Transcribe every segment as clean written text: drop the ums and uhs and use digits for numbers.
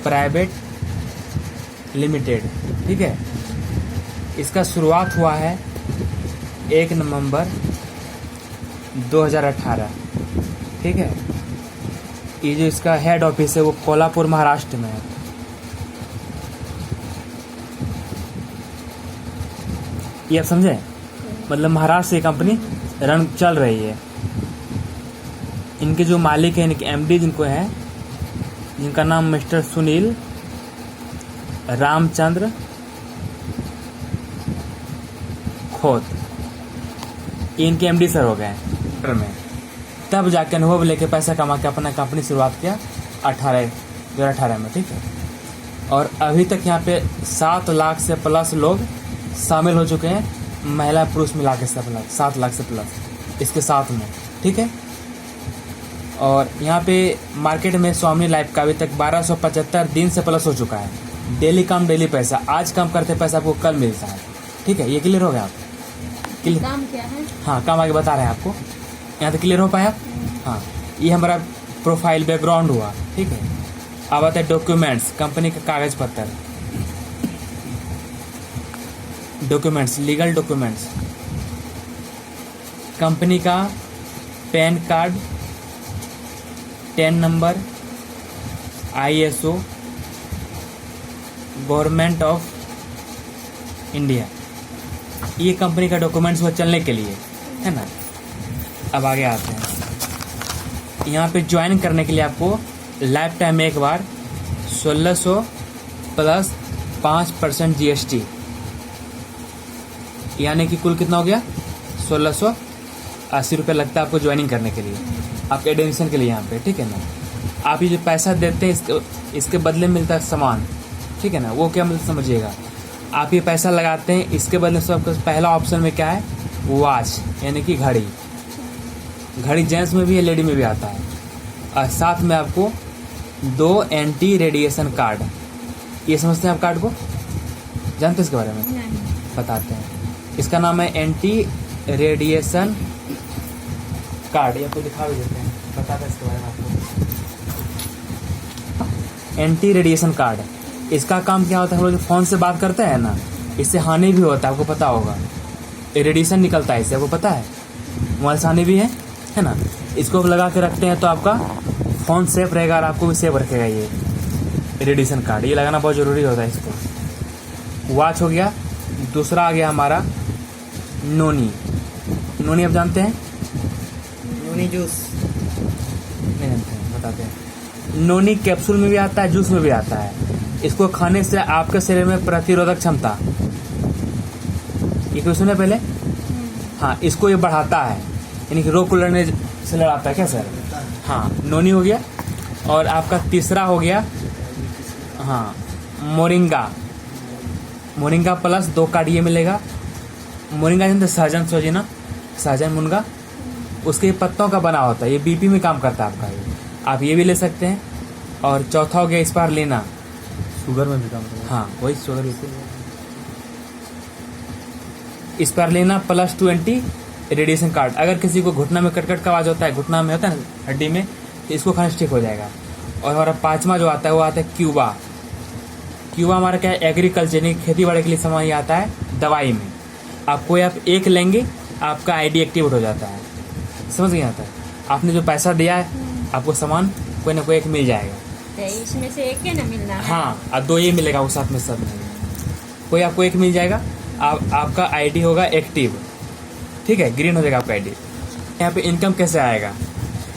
Private limited, ठीक है। इसका शुरुआत हुआ है 1 नवंबर 2018, ठीक है। ये जो इसका हेड ऑफिस है वो कोल्हापुर महाराष्ट्र में है। ये आप समझे, मतलब महाराष्ट्र से कंपनी रन चल रही है। इनके जो मालिक हैं, इनके एमडी जिनको हैं, जिनका नाम मिस्टर सुनील रामचंद्र खोत, ये इनके एमडी सर हो गए हैं में। तब जाके अनुभव लेके पैसा कमा के अपना कंपनी शुरुआत किया 2018 में, ठीक है। और अभी तक यहाँ पे 7 लाख से प्लस लोग शामिल हो चुके हैं, महिला पुरुष मिला के 7 लाख से प्लस इसके साथ में, ठीक है। और यहाँ पे मार्केट में स्वामी लाइफ का अभी तक 1275 दिन से प्लस हो चुका है। डेली काम डेली पैसा, आज काम करते पैसा आपको कल मिलता है, ठीक है। ये क्लियर हो गया आप? क्लियर? काम क्या है? हाँ, काम आगे बता रहे हैं आपको। यहाँ तक क्लियर हो पाया? हाँ, ये हमारा प्रोफाइल बैकग्राउंड हुआ, ठीक है। अब आता है डॉक्यूमेंट्स, कंपनी का कागज पत्र, डॉक्यूमेंट्स, लीगल डॉक्यूमेंट्स, कंपनी का pan card 10 number, ISO, government of India, ये कंपनी का डॉक्यूमेंट्स वो चलने के लिए है ना। अब आगे आते हैं। यहाँ पे ज्वाइन करने के लिए आपको लाइफ टाइम में एक बार 1600 प्लस 5% GST, यानी कि कुल कितना हो गया 1680 रुपये लगता है आपको ज्वाइनिंग करने के लिए, आपके एडमिशन के लिए यहाँ पे, ठीक है ना। आप ये जो पैसा देते हैं इसके बदले में मिलता है सामान, ठीक है ना। वो क्या मतलब समझिएगा, आप ये पैसा लगाते हैं, इसके बदले में आपका पहला ऑप्शन में क्या है, वॉच, यानी कि घड़ी। घड़ी जेंट्स में भी है, लेडी में भी आता है। और साथ में आपको 2 एंटी रेडिएशन कार्ड, ये समझते हैं आप कार्ड को, जानते हैं इसके बारे में? नहीं। बताते हैं। इसका नाम है एंटी रेडिएशन कार्ड, ये आपको दिखा भी देते हैं, बताते हैं इसके बारे में आपको। एंटी रेडिएशन कार्ड, इसका काम क्या होता है, हम लोग फोन से बात करते हैं ना, इससे हानि भी होता है, आपको पता होगा। रेडिएशन निकलता है इससे, आपको पता है। मोबाइल से हानि भी है ना। इसको लगा के रखते हैं तो आपका फोन सेफ रहेगा और आपको भी सेफ रखेगा ये रेडिएशन कार्ड। ये लगाना बहुत ज़रूरी होता है इसको। वॉच हो गया। दूसरा आ गया हमारा नोनी। नोनी आप जानते हैं? नोनी जूस नहीं जानते हैं, बताते हैं। नोनी कैप्सूल में भी आता है, जूस में भी आता है। इसको खाने से आपके शरीर में प्रतिरोधक क्षमता, ये कोई सुने पहले? हाँ, इसको ये बढ़ाता है, यानी कि रोग को लड़ने से लड़ाता है क्या सर? हाँ, नोनी हो गया। और आपका तीसरा हो गया हाँ मोरिंगा। मोरिंगा प्लस 2 कार्ड ये मिलेगा। मोरिंगा जानते, सहजन सोजिना, सहजन मुनगा, उसके पत्तों का बना होता है, ये बीपी में काम करता है आपका, ये आप ये भी ले सकते हैं। और चौथा हो गया स्पारुलिना, शुगर में भी काम करता है। हाँ वही शुगर। स्पारुलिना प्लस 20 रेडिएशन कार्ड, अगर किसी को घुटना में कटकट का आवाज होता है, घुटना में होता है ना हड्डी में, तो इसको खाने से ठीक हो जाएगा। और हमारा 5वां जो आता है वो आता है क्यूबा। क्यूबा हमारा क्या है, एग्रीकल्चर यानी खेती बाड़ी के लिए सामान ये आता है दवाई में। आपको आप एक लेंगे, आपका आईडी एक्टिवेट हो जाता है, समझ गए? आता है आपने जो पैसा दिया है, आपको सामान कोई ना कोई एक मिल जाएगा। इसमें से एक ना मिलना है। हाँ, और 2 ये मिलेगा वो साथ में, सब कोई आपको एक मिल जाएगा। आपका आईडी होगा एक्टिव, ठीक है, ग्रीन हो जाएगा आपका आईडी। यहाँ पे इनकम कैसे आएगा?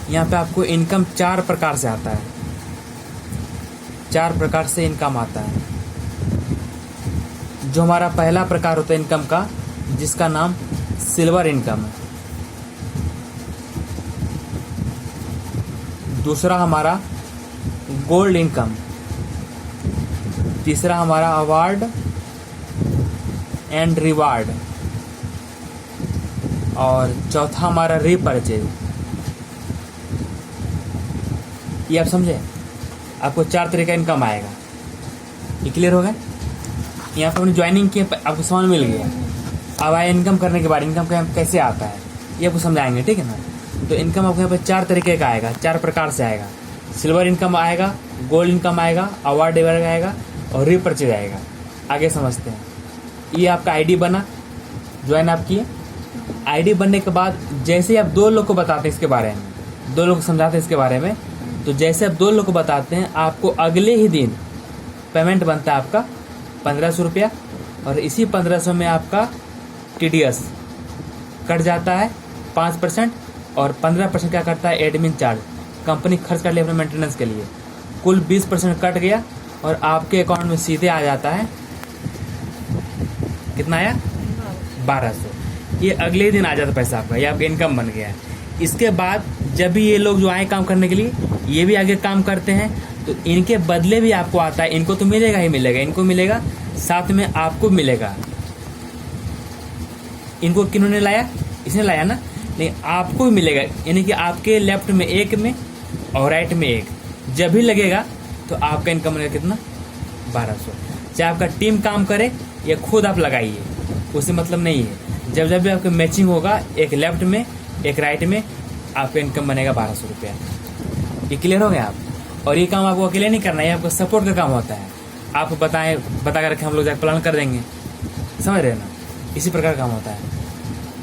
यहाँ पे आपको इनकम 4 प्रकार से आता है, 4 प्रकार से इनकम आता है। जो हमारा पहला प्रकार होता है इनकम का, जिसका नाम सिल्वर इनकम है। दूसरा हमारा गोल्ड इनकम। तीसरा हमारा अवार्ड एंड रिवार्ड। और चौथा हमारा रीपरचेज। ये आप समझे, आपको 4 तरह का इनकम आएगा। ये क्लियर हो गया? यहाँ पर हमने ज्वाइनिंग किया, आपको सामान मिल गया। अब आया इनकम करने के बाद इनकम कैसे आता है ये आपको समझाएंगे, ठीक है ना। तो इनकम आपको यहाँ पर 4 तरीके का आएगा, 4 प्रकार से आएगा। सिल्वर इनकम आएगा, गोल्ड इनकम आएगा, अवार्ड रिवार्ड आएगा और रीपरचेज आएगा। आगे समझते हैं। ये आपका आईडी बना, ज्वाइन आप किए। आईडी बनने के बाद जैसे आप 2 लोग को बताते हैं इसके बारे में, 2 लोग को समझाते हैं इसके बारे में, तो जैसे आप 2 लोग को बताते हैं आपको अगले ही दिन पेमेंट बनता है आपका 1500 रुपया। और इसी 1500 में आपका TDS कट जाता है 5% और 15% क्या करता है एडमिन चार्ज, कंपनी खर्च कर लिया अपने मेंटेनेंस के लिए। कुल 20% कट गया और आपके अकाउंट में सीधे आ जाता है, कितना आया 1200। ये अगले दिन आ जाता पैसा आपका, ये आपका इनकम बन गया है। इसके बाद जब भी ये लोग जो आए काम करने के लिए ये भी आगे काम करते हैं तो इनके बदले भी आपको आता है। इनको तो मिलेगा ही मिलेगा, इनको मिलेगा, साथ में आपको मिलेगा। इनको किन्होंने लाया, इसने लाया ना, लेकिन आपको भी मिलेगा। यानी कि आपके लेफ्ट में 1 में और राइट में 1 जब भी लगेगा तो आपका इनकम मिलेगा कितना 1200। चाहे आपका टीम काम करे या खुद आप लगाइए, उससे मतलब नहीं है। जब जब भी आपका मैचिंग होगा, एक लेफ्ट में एक राइट में, आपका इनकम बनेगा 1200 रुपया। ये क्लियर हो गया आप? और ये काम आपको अकेले नहीं करना है, ये आपका सपोर्ट का काम होता है। आप बताएं, बता कर रखें, हम लोग जाकर प्लान कर देंगे, समझ रहे हैं ना? इसी प्रकार काम होता है।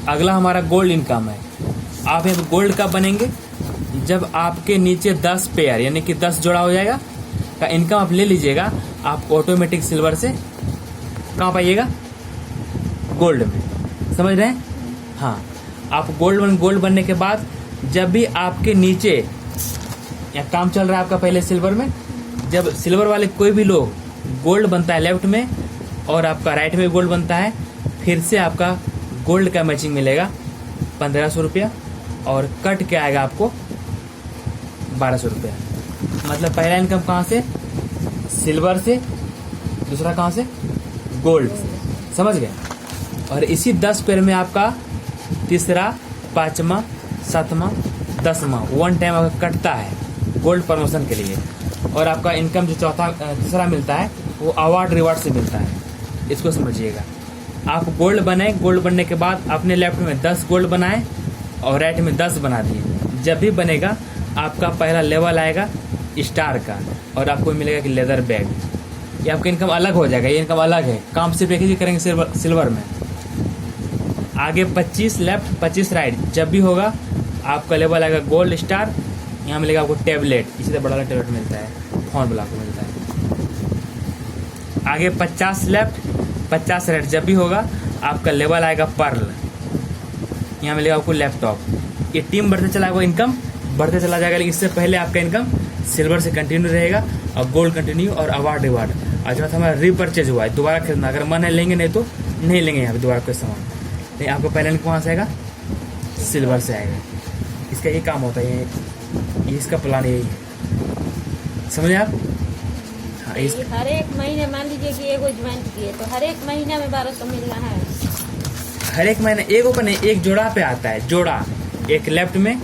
अगला हमारा गोल्ड इनकम है। आप यहाँ गोल्ड कब बनेंगे? जब आपके नीचे 10 पेयर यानी कि 10 जोड़ा हो जाएगा का इनकम आप ले लीजिएगा, आप ऑटोमेटिक सिल्वर से कहाँ पाइएगा? गोल्ड में। समझ रहे हैं? हाँ, आप गोल्ड बनने के बाद जब भी आपके नीचे या काम चल रहा है आपका पहले सिल्वर में, जब सिल्वर वाले कोई भी लोग गोल्ड बनता है लेफ्ट में और आपका राइट में गोल्ड बनता है, फिर से आपका गोल्ड का मैचिंग मिलेगा 1500 रुपया और कट के आएगा आपको 1200 रुपया। मतलब पहला इनकम कहाँ से? सिल्वर से, दूसरा कहाँ से? गोल्ड से। समझ गए? और इसी 10 पेयर में आपका तीसरा, 5वां, 7वां, 10वां 1 टाइम आपका कटता है गोल्ड प्रमोशन के लिए। और आपका इनकम जो तीसरा मिलता है वो अवार्ड रिवार्ड से मिलता है। इसको समझिएगा। आप गोल्ड बनाए, गोल्ड बनने के बाद अपने लेफ्ट में 10 गोल्ड बनाए और राइट में 10 बना दिए। जब भी बनेगा आपका पहला लेवल आएगा स्टार का और आपको मिलेगा कि लेदर बैग। ये आपका इनकम अलग हो जाएगा, ये इनकम अलग है। काम सिर्फ एक ही करेंगे सिल्वर में। आगे 25 लेफ्ट 25 राइट जब भी होगा आपका लेवल आएगा गोल्ड स्टार। यहाँ मिलेगा आपको टैबलेट, इसी से बड़ा वाला टैबलेट मिलता है, फोन वाला आपको मिलता है। आगे 50 लेफ्ट 50 राइट जब भी होगा आपका लेवल आएगा पर्ल। यहाँ मिलेगा आपको लैपटॉप। ये टीम बढ़ते चला जाएगा, इनकम बढ़ते चला जाएगा, लेकिन इससे पहले आपका इनकम सिल्वर से कंटिन्यू रहेगा और गोल्ड कंटिन्यू और अवार्ड रिवार्ड। आज हमारा रीपरचेज हुआ है, दोबारा खरीदना, अगर मन है लेंगे, नहीं तो नहीं लेंगे यहाँ पे दोबारा कोई सामान। नहीं, आपको पहले इनकम कहाँ से आएगा? सिल्वर से आएगा। इसका ये काम होता है, ये इसका प्लान यही है। समझे आप? हाँ, हर एक महीने मान लीजिए कि एगो ज्वाइन किए तो हर एक महीना में 1200 मिल रहा है। हर एक महीने एक ऊपर नहीं, एक जोड़ा पे आता है। जोड़ा, एक लेफ्ट में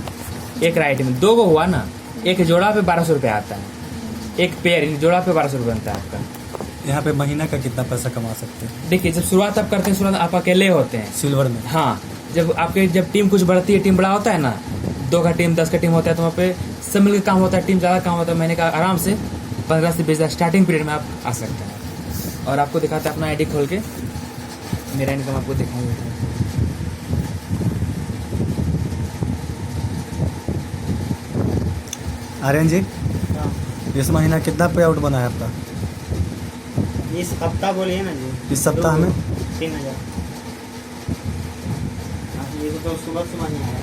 एक राइट में, 2 को हुआ ना, एक जोड़ा पे 1200 रुपया आता है। एक पेयर जोड़ा पे 1200 रुपया बनता है आपका। यहाँ पे महीना का कितना पैसा कमा सकते हैं? देखिए, जब शुरुआत आप करते हैं, शुरुआत आप अकेले होते हैं सिल्वर में। हाँ, जब टीम कुछ बढ़ती है, टीम बड़ा होता है ना, 2 का टीम 10 का टीम होता है, तो वहाँ पे सब मिलकर काम होता है, टीम ज़्यादा काम होता है। महीने का आराम से 15 से 20 स्टार्टिंग पीरियड में आप आ सकते हैं। और आपको दिखाते हैं अपना आईडी खोल के, मेरा इनकम आपको दिखाएंगे। आर्यन जी, इस महीना कितना पे आउट बना है आपका? इस हफ्ता बोलिए ना जी। इस सप्ताह में 3000। ये तो सुबह नहीं आया।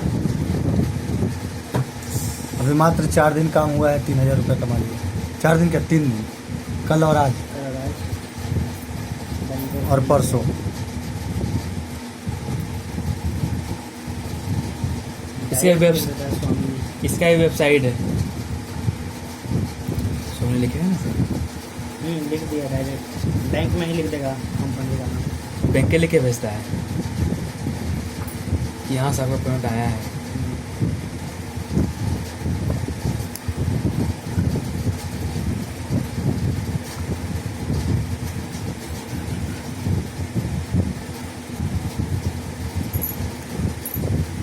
अभी मात्र 4 दिन काम हुआ है, 3000 रुपये कमा लिए। 4 दिन क्या, 3 दिन, कल और आज और परसों। इसका ही वेबसाइट है, सोने लिखे है ना सर? लिख दिया डायरेक्ट, बैंक में ही लिख देगा कंपनी का नाम। बैंक के लिखे भेजता है कि यहाँ से आपका पेमेंट आया है।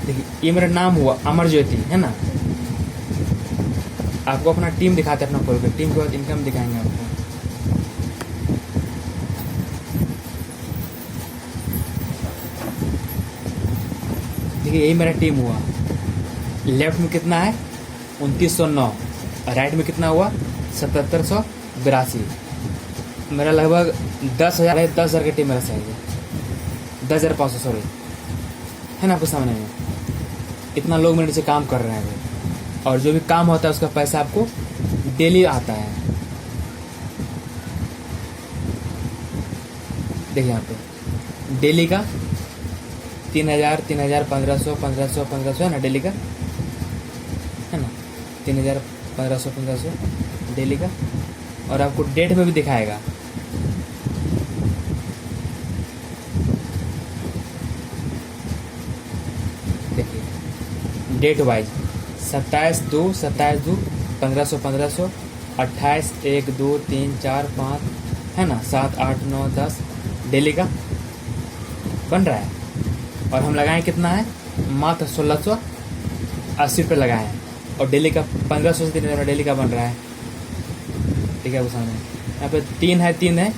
देखिए, ये मेरा नाम हुआ अमर ज्योति है ना। आपको अपना टीम दिखाते हैं, अपना खोल के टीम के बाद इनकम दिखाएंगे आपको। देखिए यही मेरा टीम हुआ। लेफ्ट में कितना है 2909, राइट में कितना हुआ 7782। मेरा लगभग 10,000 है, 10,000 की टीम मेरा सही है, 10,500 सॉरी, है ना आपको सामने में। इतना लोग मेरे नीचे काम कर रहे हैं अभी, और जो भी काम होता है उसका पैसा आपको डेली आता है। देखिए यहाँ पे डेली का 3,000 3,000 1500 1500 1500 है ना डेली का, है ना 3,000 1500 1500 डेली का। और आपको डेट में भी दिखाएगा। देखिए डेट वाइज 27/2 27/2 1500 1500, 28/1 2 3 4 5 है ना 7 8 9 10 डेली का बन रहा है। और हम लगाएं कितना है मात्र 1,680 रुपये लगाए हैं, और डेली का 1500 से 3,000 डेली का बन रहा है। ठीक है वो सामने यहाँ पे 3 है